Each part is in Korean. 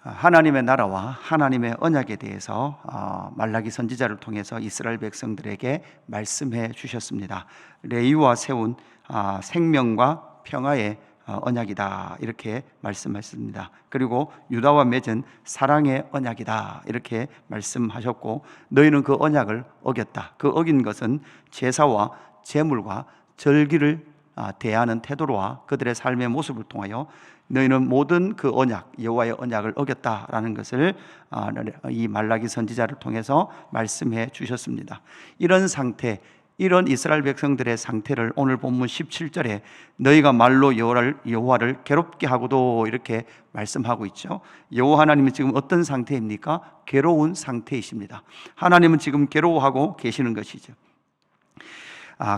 하나님의 나라와 하나님의 언약에 대해서 말라기 선지자를 통해서 이스라엘 백성들에게 말씀해 주셨습니다. 레위와 세운 생명과 평화의 언약이다 이렇게 말씀하셨습니다. 그리고 유다와 맺은 사랑의 언약이다 이렇게 말씀하셨고, 너희는 그 언약을 어겼다. 그 어긴 것은 제사와 제물과 절기를 대하는 태도로와 그들의 삶의 모습을 통하여 너희는 모든 그 언약, 여호와의 언약을 어겼다라는 것을 이 말라기 선지자를 통해서 말씀해 주셨습니다. 이런 상태, 이런 이스라엘 백성들의 상태를 오늘 본문 17절에 너희가 말로 여호와를 괴롭게 하고도 이렇게 말씀하고 있죠. 여호와 하나님은 지금 어떤 상태입니까? 괴로운 상태이십니다. 하나님은 지금 괴로워하고 계시는 것이죠.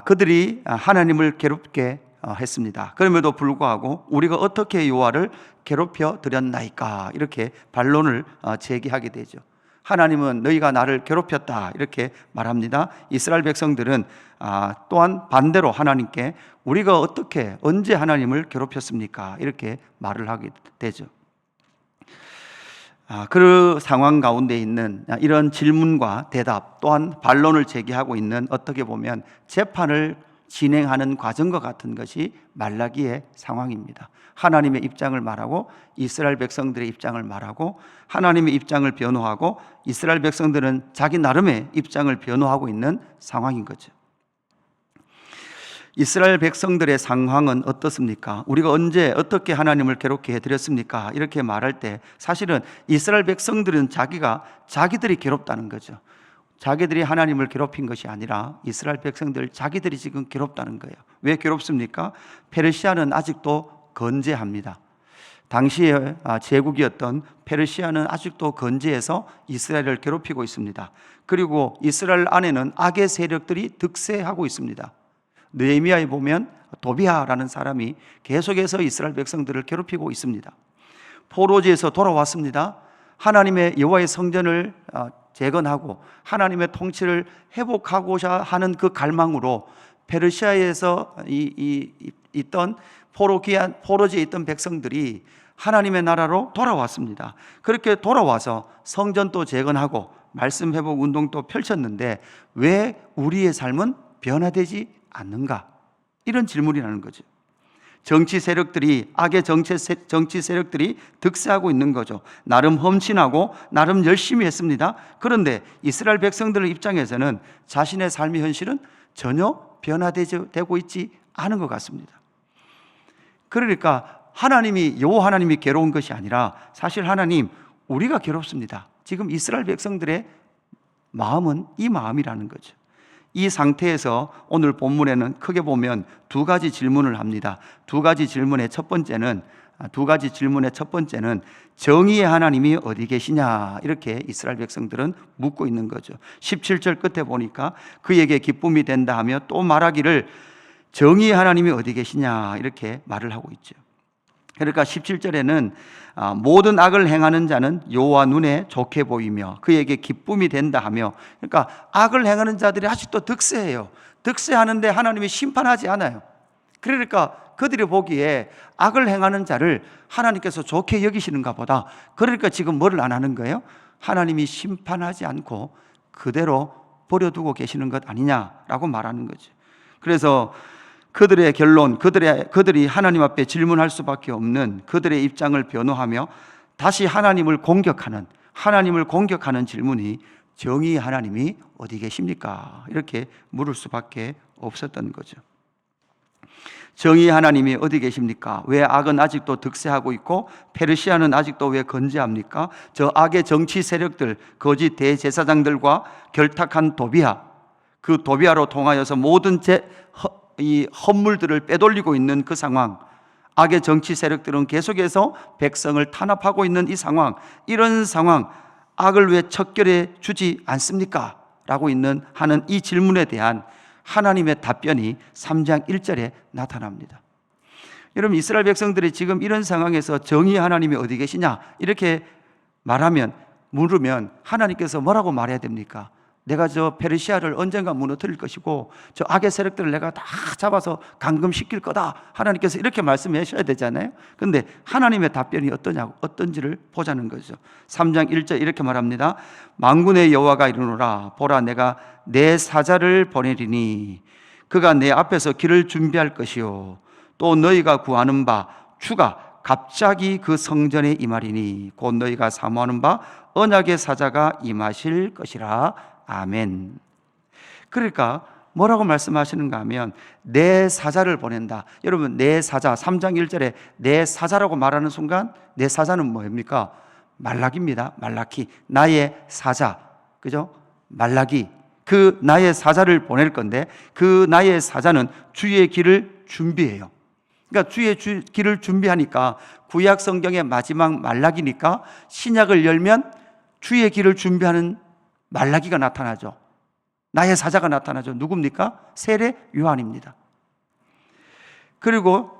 그들이 하나님을 괴롭게 했습니다. 그럼에도 불구하고 우리가 어떻게 여호와를 괴롭혀 드렸나이까 이렇게 반론을 제기하게 되죠. 하나님은 너희가 나를 괴롭혔다 이렇게 말합니다. 이스라엘 백성들은 또한 반대로 하나님께 우리가 어떻게 언제 하나님을 괴롭혔습니까 이렇게 말을 하게 되죠. 그 상황 가운데 있는 이런 질문과 대답 또한 반론을 제기하고 있는, 어떻게 보면 재판을 진행하는 과정과 같은 것이 말라기의 상황입니다. 하나님의 입장을 말하고 이스라엘 백성들의 입장을 말하고 하나님의 입장을 변호하고 이스라엘 백성들은 자기 나름의 입장을 변호하고 있는 상황인 거죠. 이스라엘 백성들의 상황은 어떻습니까? 우리가 언제 어떻게 하나님을 괴롭게 해드렸습니까? 이렇게 말할 때 사실은 이스라엘 백성들은 자기들이 괴롭다는 거죠. 자기들이 하나님을 괴롭힌 것이 아니라 이스라엘 백성들 자기들이 지금 괴롭다는 거예요. 왜 괴롭습니까? 페르시아는 아직도 건재합니다. 당시에 제국이었던 페르시아는 아직도 건재해서 이스라엘을 괴롭히고 있습니다. 그리고 이스라엘 안에는 악의 세력들이 득세하고 있습니다. 느헤미야에 보면 도비아라는 사람이 계속해서 이스라엘 백성들을 괴롭히고 있습니다. 포로지에서 돌아왔습니다. 하나님의 여호와의 성전을 재건하고 하나님의 통치를 회복하고자 하는 그 갈망으로 페르시아에서 있던 포로지에 있던 백성들이 하나님의 나라로 돌아왔습니다. 그렇게 돌아와서 성전도 재건하고 말씀 회복 운동도 펼쳤는데 왜 우리의 삶은 변화되지 않는가? 이런 질문이라는 거죠. 정치 세력들이, 악의 정치 세력들이 득세하고 있는 거죠. 나름 험신하고 나름 열심히 했습니다. 그런데 이스라엘 백성들 입장에서는 자신의 삶의 현실은 전혀 변화되고 있지 않은 것 같습니다. 그러니까 여호와 하나님이 괴로운 것이 아니라 사실 하나님, 우리가 괴롭습니다. 지금 이스라엘 백성들의 마음은 이 마음이라는 거죠. 이 상태에서 오늘 본문에는 크게 보면 두 가지 질문을 합니다. 두 가지 질문의 첫 번째는 정의의 하나님이 어디 계시냐 이렇게 이스라엘 백성들은 묻고 있는 거죠. 17절 끝에 보니까 그에게 기쁨이 된다 하며 또 말하기를 정의의 하나님이 어디 계시냐 이렇게 말을 하고 있죠. 그러니까 17절에는 모든 악을 행하는 자는 여호와 눈에 좋게 보이며 그에게 기쁨이 된다 하며, 그러니까 악을 행하는 자들이 아직도 득세해요. 득세하는데 하나님이 심판하지 않아요. 그러니까 그들이 보기에 악을 행하는 자를 하나님께서 좋게 여기시는가 보다. 그러니까 지금 뭐를 안 하는 거예요? 하나님이 심판하지 않고 그대로 버려두고 계시는 것 아니냐라고 말하는 거죠. 그래서 그들의 결론, 그들이 하나님 앞에 질문할 수밖에 없는 그들의 입장을 변호하며 다시 하나님을 공격하는 질문이 정의의 하나님이 어디 계십니까? 이렇게 물을 수밖에 없었던 거죠. 정의의 하나님이 어디 계십니까? 왜 악은 아직도 득세하고 있고 페르시아는 아직도 왜 건재합니까? 저 악의 정치 세력들, 거짓 대제사장들과 결탁한 도비아, 그 도비아로 통하여서 모든 이 헌물들을 빼돌리고 있는 그 상황, 악의 정치 세력들은 계속해서 백성을 탄압하고 있는 이 상황, 이런 상황, 악을 왜 척결해 주지 않습니까? 라고 하는 이 질문에 대한 하나님의 답변이 3장 1절에 나타납니다. 여러분, 이스라엘 백성들이 지금 이런 상황에서 정의의 하나님이 어디 계시냐 이렇게 물으면 하나님께서 뭐라고 말해야 됩니까? 내가 저 페르시아를 언젠가 무너뜨릴 것이고 저 악의 세력들을 내가 다 잡아서 감금시킬 거다. 하나님께서 이렇게 말씀하셔야 되잖아요. 그런데 하나님의 답변이 어떤지를 보자는 거죠. 3장 1절 이렇게 말합니다. 만군의 여호와가 이르노라. 보라, 내가 내 사자를 보내리니 그가 내 앞에서 길을 준비할 것이요 또 너희가 구하는 바 주가 갑자기 그 성전에 임하리니 곧 너희가 사모하는 바 언약의 사자가 임하실 것이라. 아멘. 그러니까 뭐라고 말씀하시는가 하면 내 사자를 보낸다. 여러분, 내 사자 3장 1절에 내 사자라고 말하는 순간 내 사자는 뭡니까? 말라기입니다. 말라키, 나의 사자. 그죠? 말라기, 그 나의 사자를 보낼 건데 그 나의 사자는 주의 길을 준비해요. 그러니까 주의 길을 준비하니까 구약 성경의 마지막 말라기니까 신약을 열면 주의 길을 준비하는 말라기가 나타나죠. 나의 사자가 나타나죠. 누굽니까? 세례 요한입니다. 그리고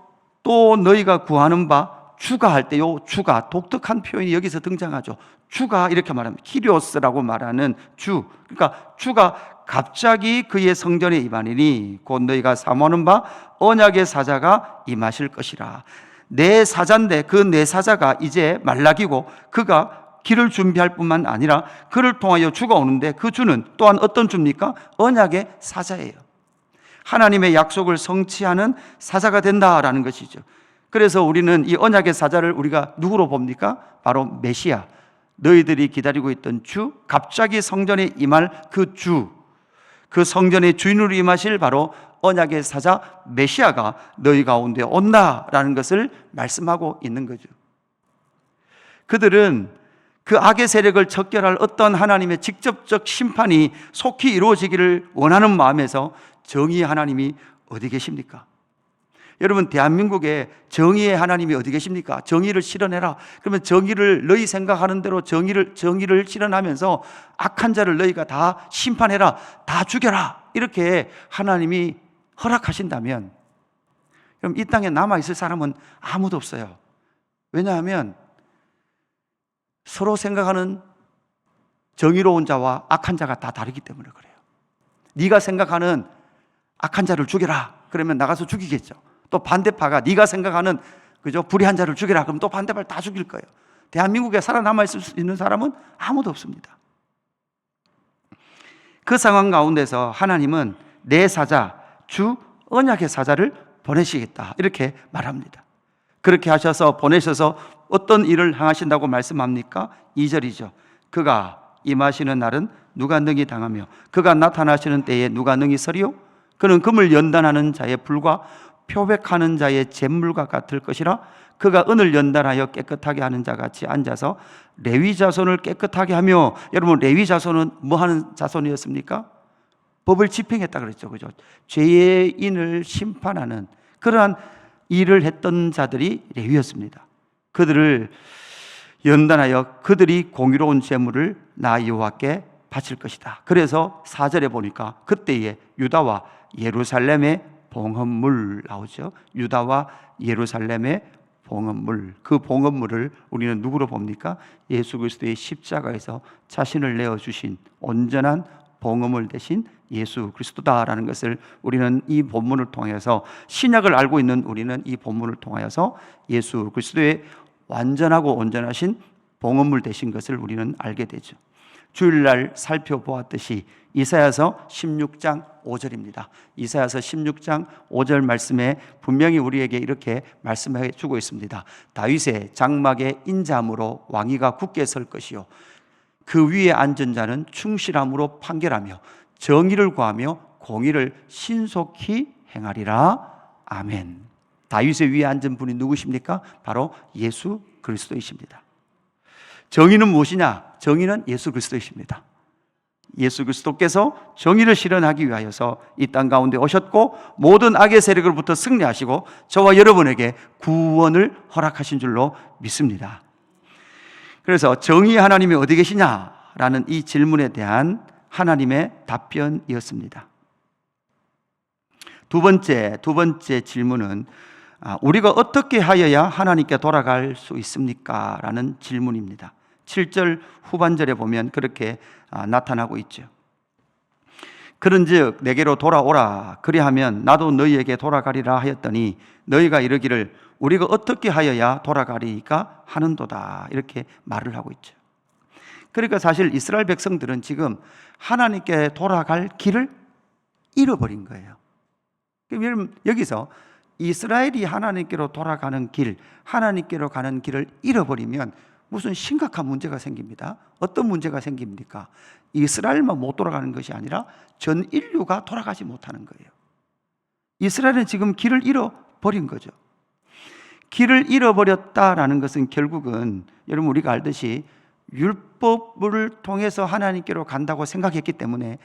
또 너희가 구하는 바 주가 할 때 요 주가 독특한 표현이 여기서 등장하죠. 주가 이렇게 말합니다. 키리오스라고 말하는 주. 그러니까 주가 갑자기 그의 성전에 임하리니 곧 너희가 사모하는 바 언약의 사자가 임하실 것이라. 내 사자인데 그 내 사자가 이제 말라기고 그가 길을 준비할 뿐만 아니라 그를 통하여 주가 오는데 그 주는 또한 어떤 주입니까? 언약의 사자예요. 하나님의 약속을 성취하는 사자가 된다라는 것이죠. 그래서 우리는 이 언약의 사자를 우리가 누구로 봅니까? 바로 메시아, 너희들이 기다리고 있던 주, 갑자기 성전에 임할 그 주, 그 성전의 주인으로 임하실 바로 언약의 사자 메시아가 너희 가운데 온다라는 것을 말씀하고 있는 거죠. 그들은 그 악의 세력을 척결할 어떤 하나님의 직접적 심판이 속히 이루어지기를 원하는 마음에서 정의의 하나님이 어디 계십니까? 여러분, 대한민국에 정의의 하나님이 어디 계십니까? 정의를 실현해라. 그러면 정의를 너희 생각하는 대로 정의를 실현하면서 악한 자를 너희가 다 심판해라, 다 죽여라, 이렇게 하나님이 허락하신다면 그럼 이 땅에 남아있을 사람은 아무도 없어요. 왜냐하면 서로 생각하는 정의로운 자와 악한 자가 다 다르기 때문에 그래요. 네가 생각하는 악한 자를 죽여라 그러면 나가서 죽이겠죠. 또 반대파가 네가 생각하는 그죠 불의한 자를 죽여라 그러면 또 반대파를 다 죽일 거예요. 대한민국에 살아남아 있을 수 있는 사람은 아무도 없습니다. 그 상황 가운데서 하나님은 내 사자 주 언약의 사자를 보내시겠다 이렇게 말합니다. 그렇게 하셔서 보내셔서 어떤 일을 행하신다고 말씀합니까? 2절이죠. 그가 임하시는 날은 누가 능히 당하며 그가 나타나시는 때에 누가 능히 서리요? 그는 금을 연단하는 자의 불과 표백하는 자의 잿물과 같을 것이라. 그가 은을 연단하여 깨끗하게 하는 자같이 앉아서 레위 자손을 깨끗하게 하며. 여러분, 레위 자손은 뭐 하는 자손이었습니까? 법을 집행했다 그랬죠. 그죠? 죄인을 심판하는 그러한 일을 했던 자들이 레위였습니다. 그들을 연단하여 그들이 공의로운 제물을 나 여호와께 바칠 것이다. 그래서 4절에 보니까 그때에 유다와 예루살렘의 봉헌물 나오죠. 유다와 예루살렘의 봉헌물. 그 봉헌물을 우리는 누구로 봅니까? 예수 그리스도의 십자가에서 자신을 내어주신 온전한 봉헌물 대신 예수 그리스도다라는 것을 우리는 이 본문을 통해서, 신약을 알고 있는 우리는 이 본문을 통하여서 예수 그리스도의 완전하고 온전하신 봉헌물 되신 것을 우리는 알게 되죠. 주일날 살펴보았듯이 이사야서 16장 5절입니다. 이사야서 16장 5절 말씀에 분명히 우리에게 이렇게 말씀해 주고 있습니다. 다윗의 장막의 인자함으로 왕위가 굳게 설 것이요 그 위에 앉은 자는 충실함으로 판결하며 정의를 구하며 공의를 신속히 행하리라. 아멘. 다윗의 위에 앉은 분이 누구십니까? 바로 예수 그리스도이십니다. 정의는 무엇이냐? 정의는 예수 그리스도이십니다. 예수 그리스도께서 정의를 실현하기 위하여서 이 땅 가운데 오셨고 모든 악의 세력으로부터 승리하시고 저와 여러분에게 구원을 허락하신 줄로 믿습니다. 그래서 정의의 하나님이 어디 계시냐라는 이 질문에 대한 하나님의 답변이었습니다. 두 번째 질문은 우리가 어떻게 하여야 하나님께 돌아갈 수 있습니까? 라는 질문입니다. 7절 후반절에 보면 그렇게 나타나고 있죠. 그런즉 내게로 돌아오라. 그리하면 나도 너희에게 돌아가리라 하였더니 너희가 이르기를 우리가 어떻게 하여야 돌아가리까 하는도다. 이렇게 말을 하고 있죠. 그러니까 사실 이스라엘 백성들은 지금 하나님께 돌아갈 길을 잃어버린 거예요. 그럼 여기서 이스라엘이 하나님께로 돌아가는 길, 하나님께로 가는 길을 잃어버리면 무슨 심각한 문제가 생깁니다. 어떤 문제가 생깁니까? 이스라엘만 못 돌아가는 것이 아니라 전 인류가 돌아가지 못하는 거예요. 이스라엘은 지금 길을 잃어버린 거죠. 길을 잃어버렸다라는 것은 결국은 여러분 우리가 알듯이 율법을 통해서 하나님께로 간다고 생각했기 때문에,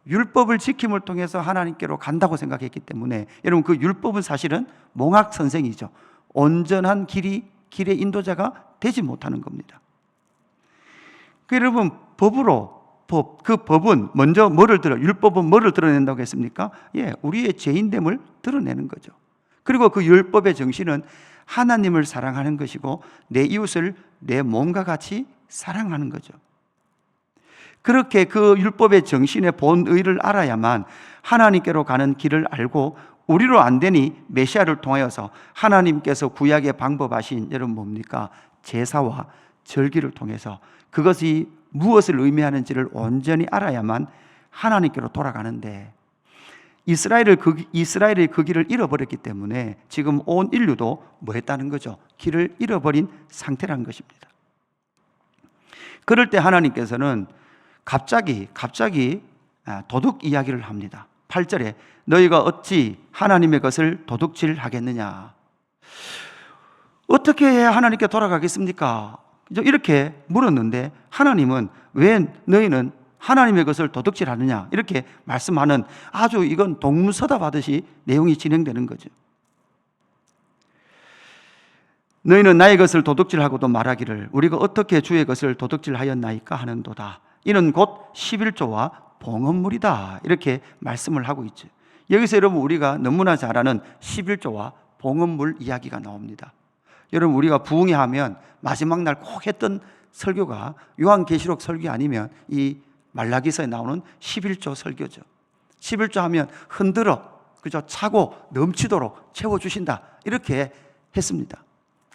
율법을 지킴을 통해서 하나님께로 간다고 생각했기 때문에, 여러분 그 율법은 사실은 몽학 선생이죠. 온전한 길의 인도자가 되지 못하는 겁니다. 여러분 그 법은 먼저 율법은 뭐를 드러낸다고 했습니까? 우리의 죄인됨을 드러내는 거죠. 그리고 그 율법의 정신은 하나님을 사랑하는 것이고 내 이웃을 내 몸과 같이 사랑하는 거죠. 그렇게 그 율법의 정신의 본의를 알아야만 하나님께로 가는 길을 알고, 우리로 안 되니 메시아를 통하여서 하나님께서 구약의 방법하신 여러분 뭡니까? 제사와 절기를 통해서 그것이 무엇을 의미하는지를 온전히 알아야만 하나님께로 돌아가는데, 이스라엘이 그 길을 잃어버렸기 때문에 지금 온 인류도 뭐 했다는 거죠? 길을 잃어버린 상태라는 것입니다. 그럴 때 하나님께서는 갑자기 도둑 이야기를 합니다. 8절에 너희가 어찌 하나님의 것을 도둑질하겠느냐. 어떻게 해야 하나님께 돌아가겠습니까? 이렇게 물었는데 하나님은 왜 너희는 하나님의 것을 도둑질하느냐 이렇게 말씀하는, 아주 이건 동문서답 하듯이 내용이 진행되는 거죠. 너희는 나의 것을 도둑질하고도 말하기를 우리가 어떻게 주의 것을 도둑질하였나이까 하는도다. 이는 곧 11조와 봉헌물이다. 이렇게 말씀을 하고 있죠. 여기서 여러분 우리가 너무나 잘 아는 11조와 봉헌물 이야기가 나옵니다. 여러분 우리가 부흥회 하면 마지막 날 꼭 했던 설교가 요한계시록 설교 아니면 이 말라기서에 나오는 11조 설교죠. 11조 하면 흔들어, 그죠? 차고 넘치도록 채워주신다. 이렇게 했습니다.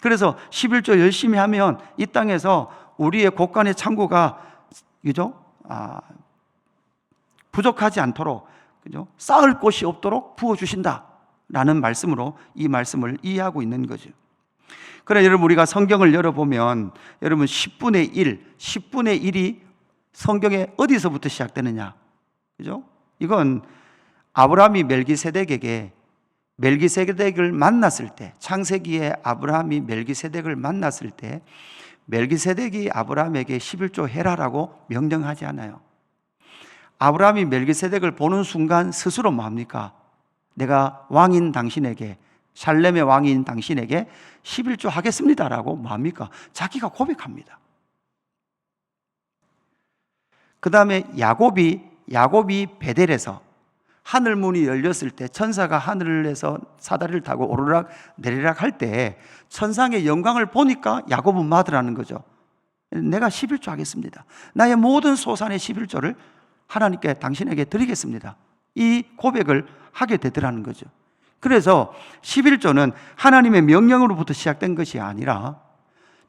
그래서 11조 열심히 하면 이 땅에서 우리의 곳간의 창고가, 그죠? 부족하지 않도록, 그죠? 쌓을 곳이 없도록 부어주신다. 라는 말씀으로 이 말씀을 이해하고 있는 거죠. 그러나 여러분 우리가 성경을 열어보면 여러분 10분의 1이 성경에 어디서부터 시작되느냐? 그죠? 이건 아브라함이 멜기세덱을 만났을 때, 창세기에 아브라함이 멜기세덱을 만났을 때 멜기세덱이 아브라함에게 11조 해라라고 명령하지 않아요. 아브라함이 멜기세덱을 보는 순간 스스로 뭐 합니까? 내가 왕인 당신에게, 살렘의 왕인 당신에게 11조 하겠습니다라고 뭐 합니까? 자기가 고백합니다. 그 다음에 야곱이 베델에서 하늘 문이 열렸을 때 천사가 하늘에서 사다리를 타고 오르락 내리락 할 때 천상의 영광을 보니까 야곱은 마더라는 거죠. 내가 11조 하겠습니다. 나의 모든 소산의 11조를 하나님께 당신에게 드리겠습니다. 이 고백을 하게 되더라는 거죠. 그래서 11조는 하나님의 명령으로부터 시작된 것이 아니라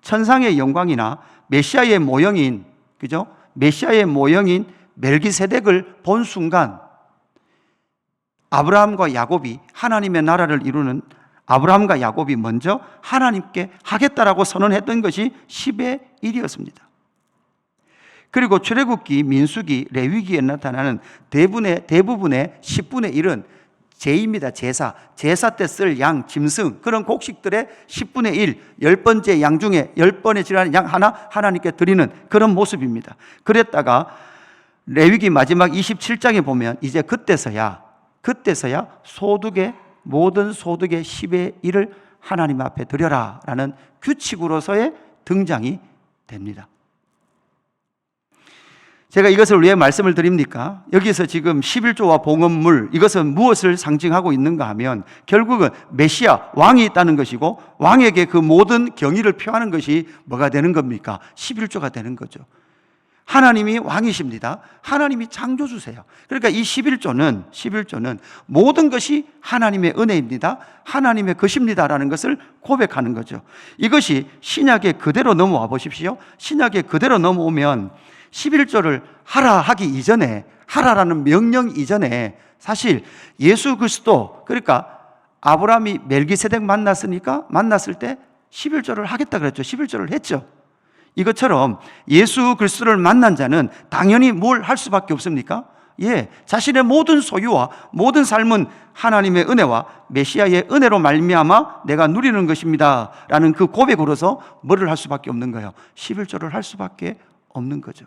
천상의 영광이나 메시아의 모형인, 그죠? 메시아의 모형인 멜기세덱을 본 순간 아브라함과 야곱이, 하나님의 나라를 이루는 아브라함과 야곱이 먼저 하나님께 하겠다라고 선언했던 것이 10의 1이었습니다. 그리고 출애굽기, 민수기, 레위기에 나타나는 대부분의 10분의 1은 제입니다. 제사 때 쓸 양, 짐승, 그런 곡식들의 10분의 1, 10번째 양 중에 10번에 지나는 양 하나 하나님께 드리는 그런 모습입니다. 그랬다가 레위기 마지막 27장에 보면 이제 그때서야 모든 소득의 10의 1을 하나님 앞에 드려라 라는 규칙으로서의 등장이 됩니다. 제가 이것을 왜 말씀을 드립니까? 여기서 지금 11조와 봉헌물, 이것은 무엇을 상징하고 있는가 하면 결국은 메시아, 왕이 있다는 것이고 왕에게 그 모든 경의를 표하는 것이 뭐가 되는 겁니까? 11조가 되는 거죠. 하나님이 왕이십니다. 하나님이 창조주세요. 그러니까 이 11조는 모든 것이 하나님의 은혜입니다. 하나님의 것입니다라는 것을 고백하는 거죠. 이것이 신약에 그대로 넘어와 보십시오. 신약에 그대로 넘어오면 11조를 하라 하기 이전에, 하라라는 명령 이전에 사실 예수 그리스도, 그러니까 아브라함이 멜기세덱 만났을 때 11조를 하겠다 그랬죠. 11조를 했죠. 이것처럼 예수 그리스도를 만난 자는 당연히 뭘 할 수밖에 없습니까? 자신의 모든 소유와 모든 삶은 하나님의 은혜와 메시아의 은혜로 말미암아 내가 누리는 것입니다 라는 그 고백으로서 뭐를 할 수밖에 없는 거예요? 11조를 할 수밖에 없는 거죠.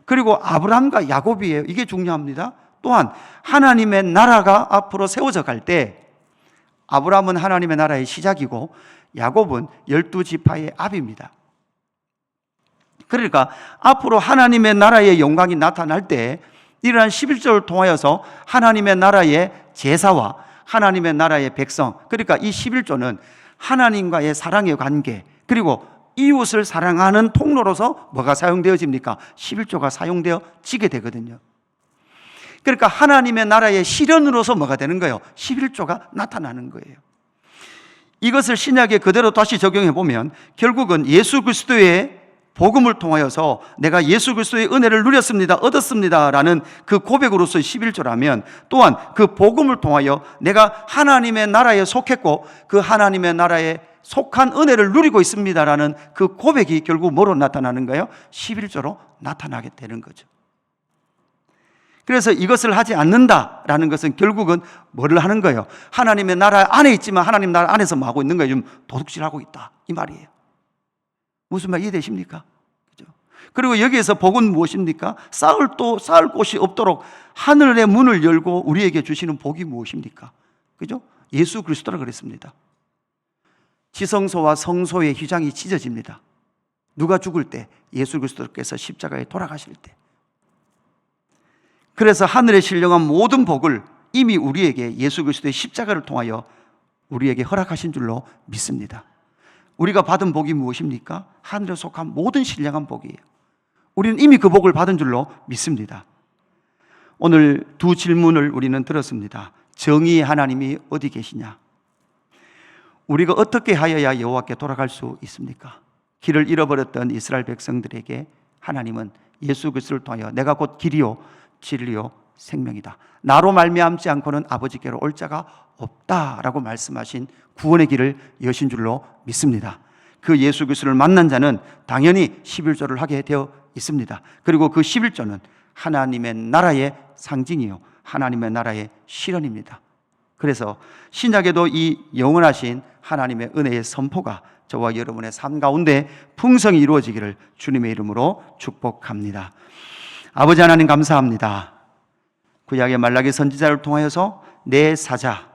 그리고 아브라함과 야곱이에요. 이게 중요합니다. 또한 하나님의 나라가 앞으로 세워져 갈 때 아브라함은 하나님의 나라의 시작이고 야곱은 12지파의 압입니다. 그러니까 앞으로 하나님의 나라의 영광이 나타날 때 이러한 11조를 통하여서 하나님의 나라의 제사와 하나님의 나라의 백성, 그러니까 이 11조는 하나님과의 사랑의 관계, 그리고 이웃을 사랑하는 통로로서 뭐가 사용되어집니까? 11조가 사용되어지게 되거든요. 그러니까 하나님의 나라의 실현으로서 뭐가 되는 거예요? 11조가 나타나는 거예요. 이것을 신약에 그대로 다시 적용해 보면 결국은 예수 그리스도의 복음을 통하여서 내가 예수 그리스도의 은혜를 누렸습니다, 얻었습니다 라는 그 고백으로서의 11조라면, 또한 그 복음을 통하여 내가 하나님의 나라에 속했고 그 하나님의 나라에 속한 은혜를 누리고 있습니다라는 그 고백이 결국 뭐로 나타나는 거예요? 11조로 나타나게 되는 거죠. 그래서 이것을 하지 않는다라는 것은 결국은 뭐를 하는 거예요? 하나님의 나라 안에 있지만 하나님 나라 안에서 뭐 하고 있는 거예요? 좀 도둑질하고 있다, 이 말이에요. 무슨 말 이해되십니까? 그죠? 그리고 여기에서 복은 무엇입니까? 쌓을 곳이 없도록 하늘의 문을 열고 우리에게 주시는 복이 무엇입니까? 그죠? 예수 그리스도라 그랬습니다. 지성소와 성소의 휘장이 찢어집니다. 누가 죽을 때? 예수 그리스도께서 십자가에 돌아가실 때. 그래서 하늘에 신령한 모든 복을 이미 우리에게 예수 그리스도의 십자가를 통하여 우리에게 허락하신 줄로 믿습니다. 우리가 받은 복이 무엇입니까? 하늘에 속한 모든 신령한 복이에요. 우리는 이미 그 복을 받은 줄로 믿습니다. 오늘 두 질문을 우리는 들었습니다. 정의의 하나님이 어디 계시냐? 우리가 어떻게 하여야 여호와께 돌아갈 수 있습니까? 길을 잃어버렸던 이스라엘 백성들에게 하나님은 예수 그리스도를 통하여 내가 곧 길이요 진리요 생명이다, 나로 말미암지 않고는 아버지께로 올 자가 없다라고 말씀하신 구원의 길을 여신 줄로 믿습니다. 그 예수 그리스도를 만난 자는 당연히 11조를 하게 되어 있습니다. 그리고 그 11조는 하나님의 나라의 상징이요 하나님의 나라의 실현입니다. 그래서 신약에도 이 영원하신 하나님의 은혜의 선포가 저와 여러분의 삶 가운데 풍성히 이루어지기를 주님의 이름으로 축복합니다. 아버지 하나님 감사합니다. 구약의 말라기 선지자를 통하여서 내 사자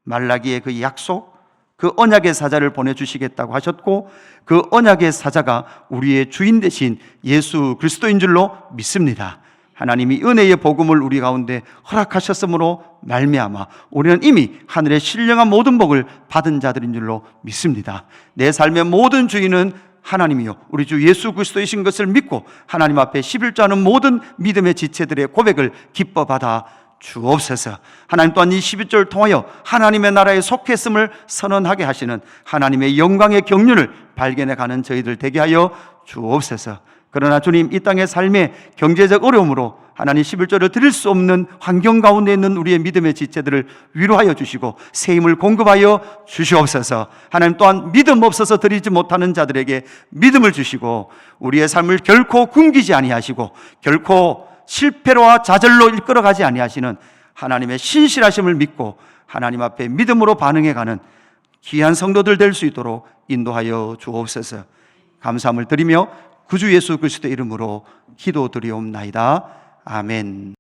말라기의 그 약속, 그 언약의 사자를 보내주시겠다고 하셨고 그 언약의 사자가 우리의 주인 되신 예수 그리스도인 줄로 믿습니다. 하나님이 은혜의 복음을 우리 가운데 허락하셨으므로 말미암아 우리는 이미 하늘의 신령한 모든 복을 받은 자들인 줄로 믿습니다. 내 삶의 모든 주인은 하나님이요 우리 주 예수 그리스도이신 것을 믿고 하나님 앞에 11조하는 모든 믿음의 지체들의 고백을 기뻐 받아 주옵소서. 하나님 또한 이 11조를 통하여 하나님의 나라에 속했음을 선언하게 하시는 하나님의 영광의 경륜을 발견해가는 저희들 되게 하여 주옵소서. 그러나 주님, 이 땅의 삶의 경제적 어려움으로 하나님 11조를 드릴 수 없는 환경 가운데 있는 우리의 믿음의 지체들을 위로하여 주시고 새 힘을 공급하여 주시옵소서. 하나님 또한 믿음 없어서 드리지 못하는 자들에게 믿음을 주시고 우리의 삶을 결코 굶기지 아니하시고 결코 실패로와 좌절로 이끌어가지 아니하시는 하나님의 신실하심을 믿고 하나님 앞에 믿음으로 반응해가는 귀한 성도들 될 수 있도록 인도하여 주옵소서. 감사함을 드리며 구주 예수 그리스도의 이름으로 기도드리옵나이다. 아멘.